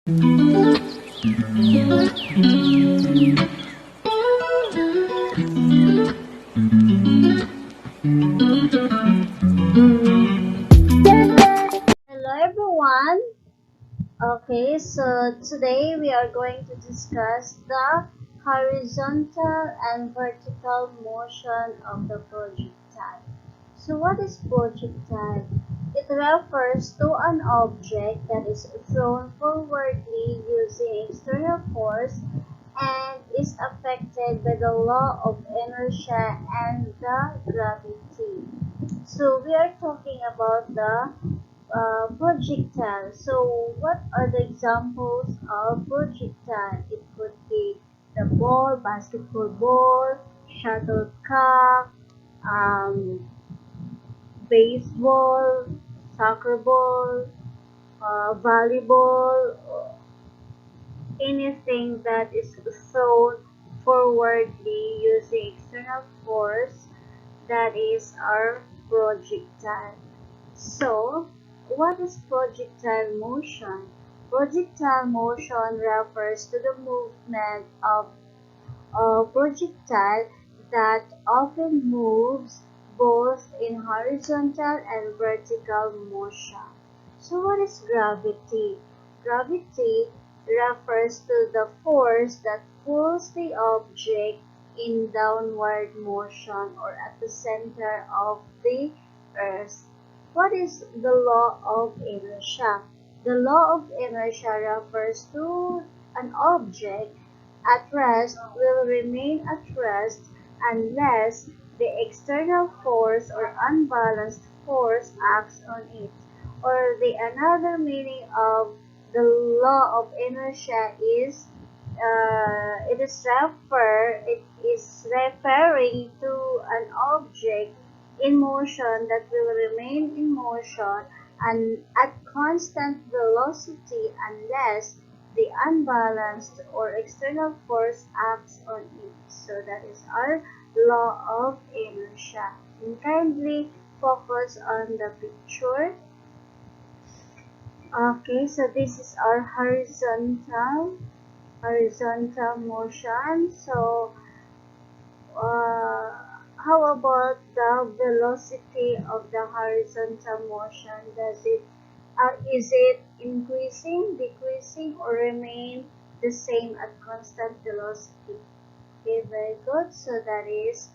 Hello everyone. Okay, so today we are going to discuss the horizontal and vertical motion of the projectile. So what is projectile? It refers to an object that is thrown forwardly using external force and is affected by the law of inertia and the gravity. So we are talking about the projectile. So what are the examples of projectile? It could be the ball, basketball ball, shuttlecock, um, baseball, soccer ball, volleyball, anything that is thrown forwardly using external force, that is our projectile. So, what is projectile motion? Projectile motion refers to the movement of a projectile that often moves both in horizontal and vertical motion. So what is gravity? Gravity refers to the force that pulls the object in downward motion or at the center of the earth. What is the law of inertia? The law of inertia refers to an object at rest will remain at rest unless the external force or unbalanced force acts on it. Or the another meaning of the law of inertia is it is referring to an object in motion that will remain in motion and at constant velocity unless the unbalanced or external force acts on it. So that is our law of inertia. And kindly focus on the picture. Okay, so this is our horizontal motion. So uh, how about the velocity of the horizontal motion? Is it increasing, decreasing, or remain the same at constant velocity? Okay, very good. So that is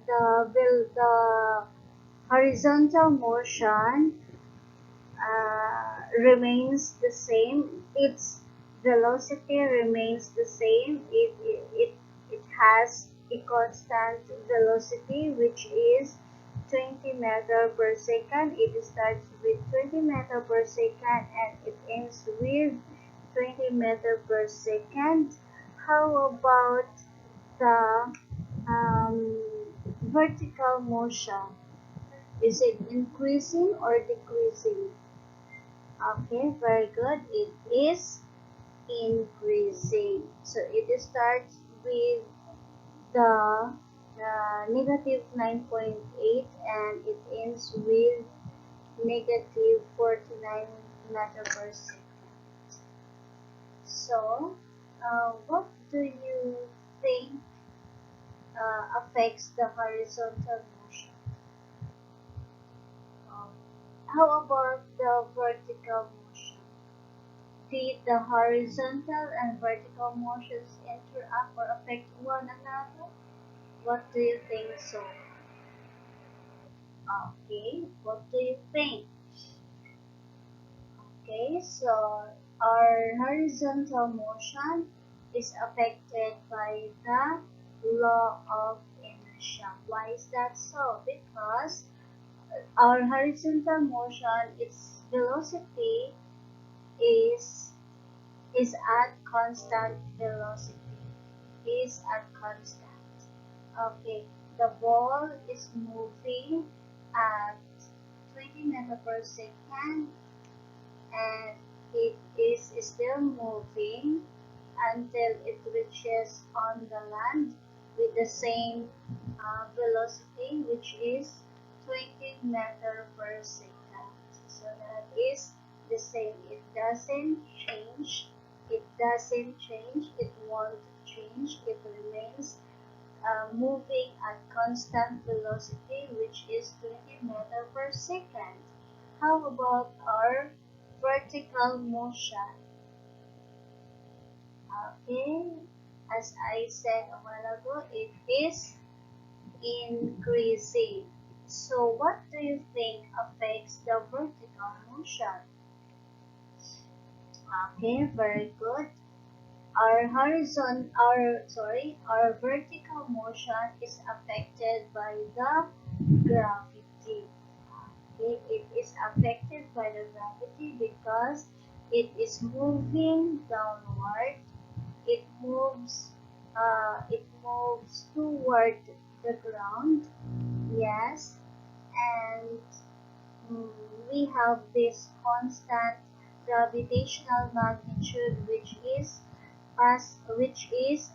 the horizontal motion remains the same. Its velocity remains the same. It has a constant velocity which is 20 meter per second. It starts with 20 meter per second and it ends with 20 meter per second. How about the vertical motion? Is it increasing or decreasing? Okay, very good. It is increasing. So it starts with the negative 9.8 and it ends with negative 49 meter per second. So, what do you think affects the horizontal motion? Um, how about the vertical motion? Did the horizontal and vertical motions interact or affect one another? What do you think so? Okay, what do you think? Okay, so our horizontal motion is affected by the law of inertia. Why is that so? Because our horizontal motion, its velocity is is at constant velocity. Is at constant. Okay, the ball is moving at 20 meter per second and it is still moving until it reaches on the land with the same velocity which is 20 meter per second. So that is the same. It doesn't change. It doesn't change. It won't change. It remains moving at constant velocity, which is 20 meter per second. How about our vertical motion? Okay, as I said a while ago, it is increasing. So what do you think affects the vertical motion? Okay, very good. Our vertical motion is affected by the gravity. Okay, it is affected by the gravity because it is moving downward. It moves toward the ground. Yes, and mm, we have this constant gravitational magnitude, which is 9.8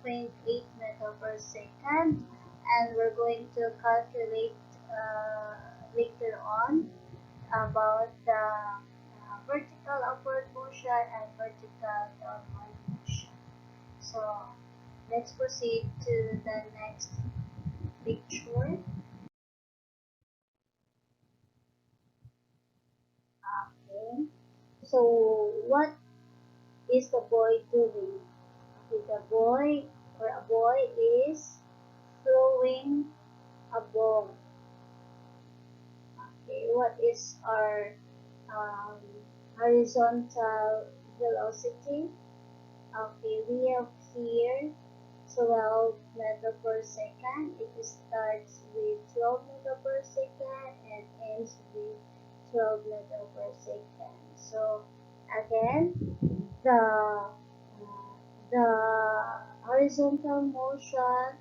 meter per second, and we're going to calculate later on about the vertical upward motion and vertical downward motion. So let's proceed to the next picture. Okay. So what is the boy doing? Okay, a boy is throwing a ball. Okay, what is our um, horizontal velocity? Okay, we have here 12 meter per second. It starts with 12 meter per second and ends with 12 meter per second. So again, the horizontal motion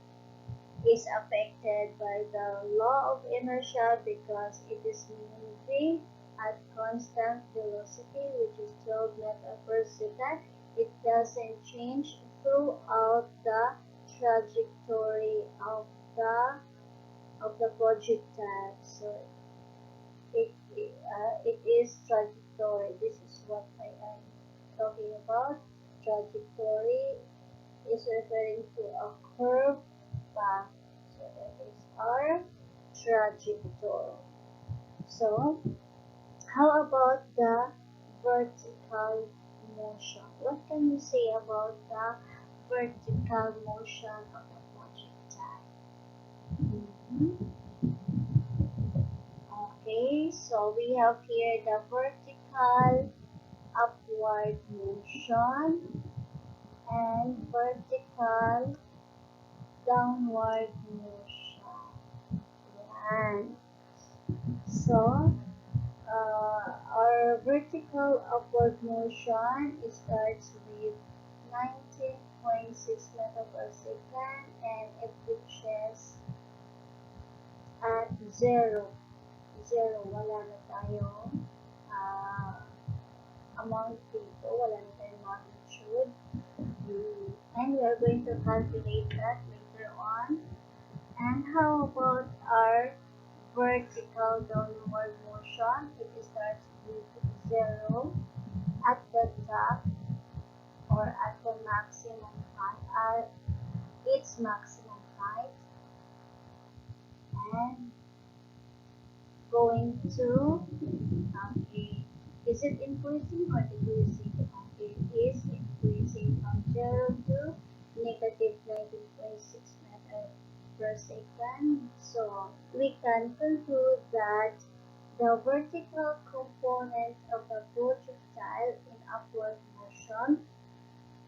is affected by the law of inertia because it is moving at constant velocity, which is 12 meters per second. It doesn't change throughout the trajectory of the projectile. So it is trajectory. This is what I am talking about. Trajectory is referring to a curve path. So that is our trajectory. So how about the vertical motion? What can you say about the vertical motion of the projectile? Mhm. Okay, so we have here the vertical upward motion and vertical downward motion. Yan. So, our vertical upward motion starts with 19.6 meter per second and it reaches at zero. Zero, wala na tayong amount dito, wala na tayong magnitude. And we are going to calculate that later on. And how about our vertical downward motion? It starts with zero at the top or at the maximum height, at its maximum height, and going to is it increasing or decreasing? It is increasing from 0 to negative 19.6 meter per second. So we can conclude that the vertical component of the projectile in upward motion,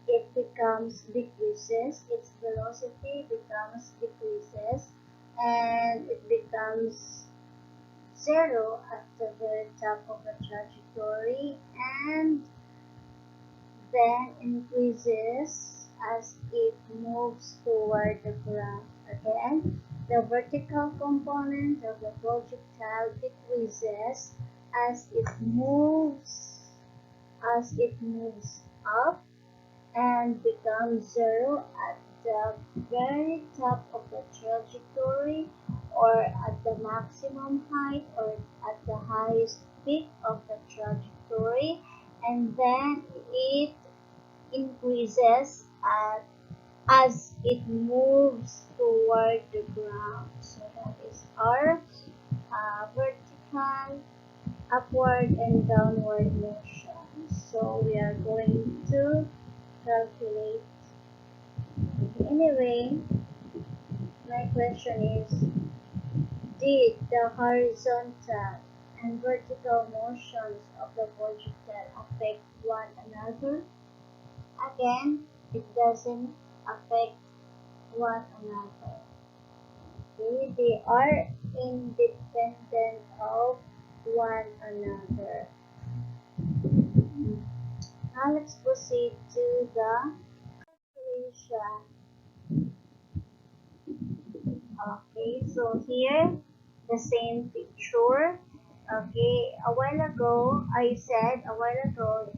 it becomes decreases, its velocity becomes decreases, and it becomes zero at the very top of the trajectory and then increases as it moves toward the ground. Again, the vertical component of the projectile decreases as it moves up and becomes zero at the very top of the trajectory or at the maximum height or at the highest peak of the trajectory, and then it increases as it moves toward the ground. So that is our vertical, upward, and downward motion. So we are going to calculate. Anyway, my question is, did the horizontal and vertical motions of the projectile affect one another? Again, it doesn't affect one another. Okay, they are independent of one another. Now let's proceed to the calculation. Okay, so here the same picture. Okay, a while ago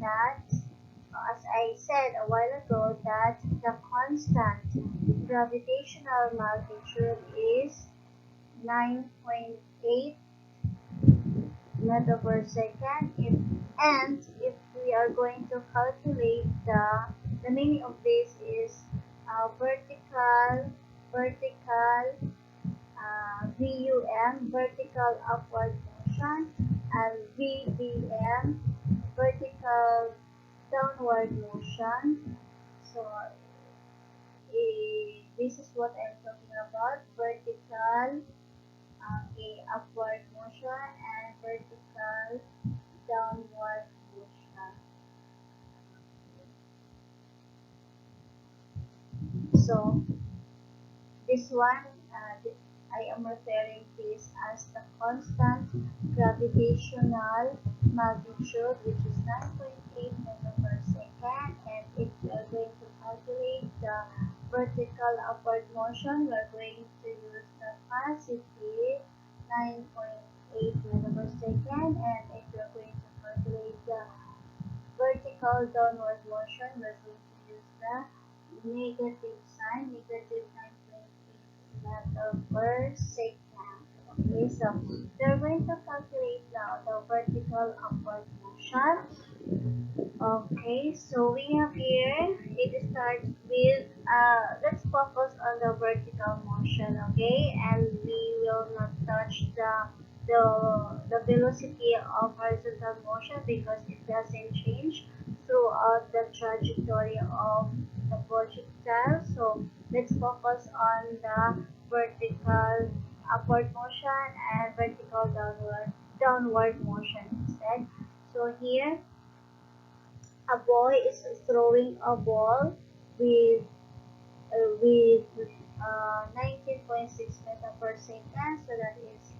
that, as I said a while ago, that the constant gravitational magnitude is 9.8 meter per second. If we are going to calculate the meaning of this is vertical VUM, vertical upward motion, and VDM, vertical downward motion. So this is what I'm talking about: vertical, upward motion, and vertical downward motion. So this one, I am referring this as the constant gravitational magnitude, which is 9.8 meter per second. And if we are going to calculate the vertical upward motion, we are going to use the positive 9.8 meter per second. And if we are going to calculate the vertical downward motion, we're going to use the negative sign, negative 9.8 meter per second. Okay, so we're going to calculate now the vertical upward motion. Okay, so we have here, it starts with, let's focus on the vertical motion, okay? And we will not touch the velocity of horizontal motion because it doesn't change throughout the trajectory of the projectile. So let's focus on the vertical upward motion and vertical downward motion instead. So here, a boy is throwing a ball with 19.6 meter per second, so that is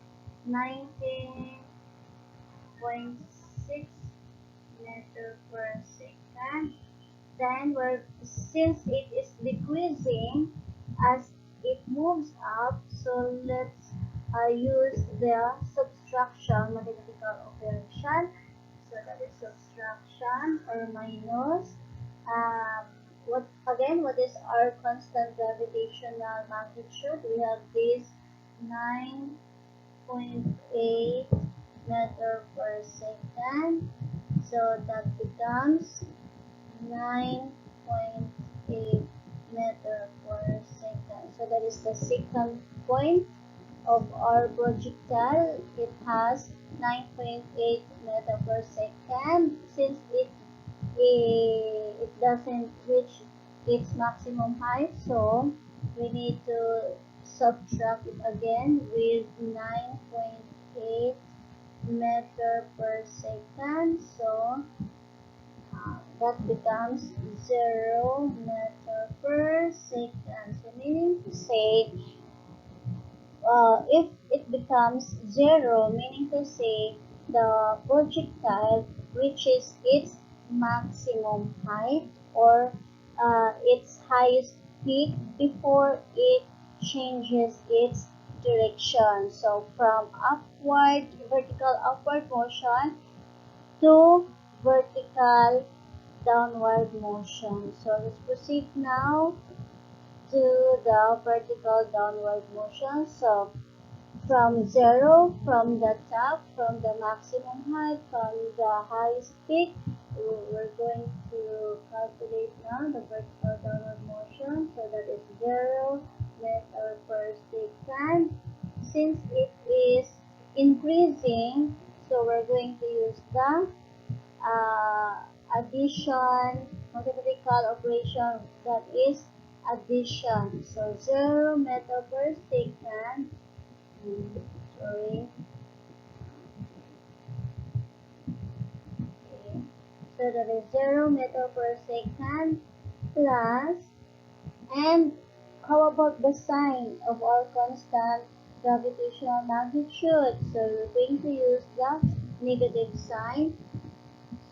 19.6 meter per second. Then since it is decreasing as it moves up, so let's use the subtraction mathematical operation. So that is subtraction or minus. Um, what is our constant gravitational magnitude? We have this 9.8 meter per second. So that becomes 9.8 meter per second. So that is the second point of our projectile. It has 9.8 meter per second. Since it doesn't reach its maximum height, so we need to subtract it again with 9.8 meter per second. So that becomes 0 meter per second. So meaning to say, if it becomes 0, meaning to say the projectile reaches its maximum height or its highest peak before it changes its direction. So from vertical upward motion to vertical downward motion. So let's proceed now to the vertical downward motion. So from zero, from the top, from the maximum height, from the highest peak. We're going to calculate now the vertical downward motion. So that is 0 meter per second. Since it is increasing, so we're going to use the addition, mathematical operation, that is addition. So 0 meter per second, sorry, okay. So that is 0 meter per second plus, and how about the sign of our constant gravitational magnitude? So we're going to use the negative sign.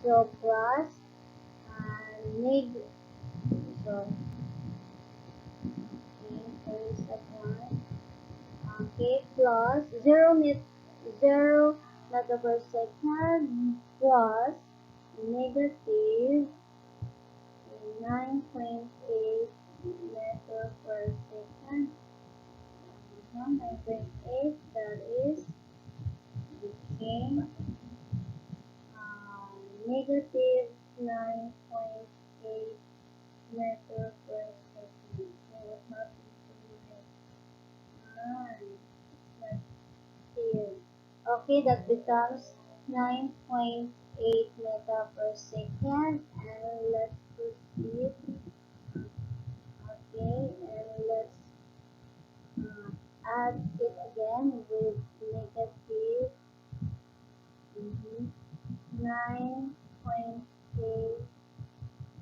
So plus negative. So okay, so that one. Okay, plus 0 meter per second plus negative 9.8 meter per second. 9.8, that is became negative 9.8 meter per second. So what happened to my let's see. Okay, that becomes 9.8 meter per second, and let's proceed. Okay, and let's add it again with negative 9.8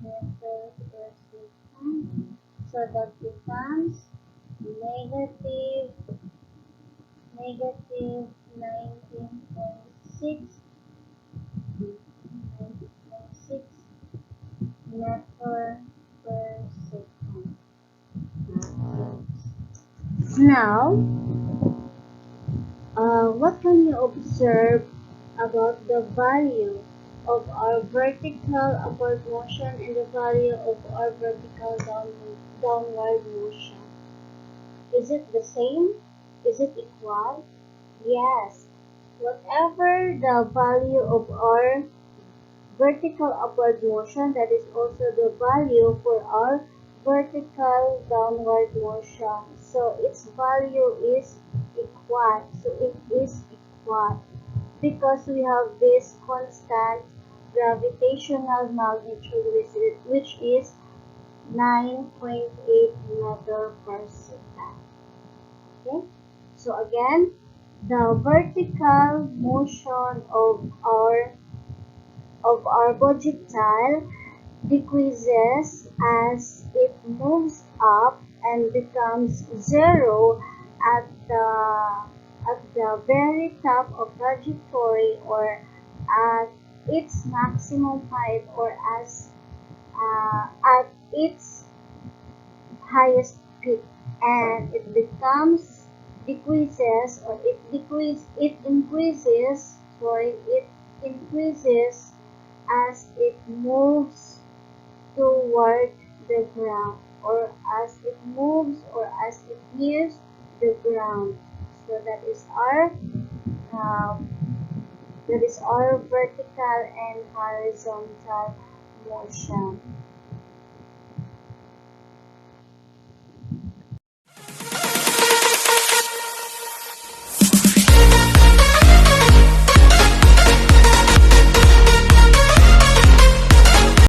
meters per second. So that becomes negative 19.6 meter per second. Now, what can you observe about the value of our vertical upward motion and the value of our vertical downward motion? Is it the same? Is it equal? Yes. Whatever the value of our vertical upward motion, that is also the value for our vertical downward motion. So its value is equal. So it is equal because we have this constant gravitational magnitude, which is 9.8 meter per second. Okay? So again, the vertical motion of our projectile decreases as it moves up and becomes zero at the very top of trajectory, or at its maximum height, or at its highest peak, and it becomes decreases, or it increases, it increases as it moves toward the ground, or as it moves, or as it nears the ground. So um, that is our vertical and horizontal motion.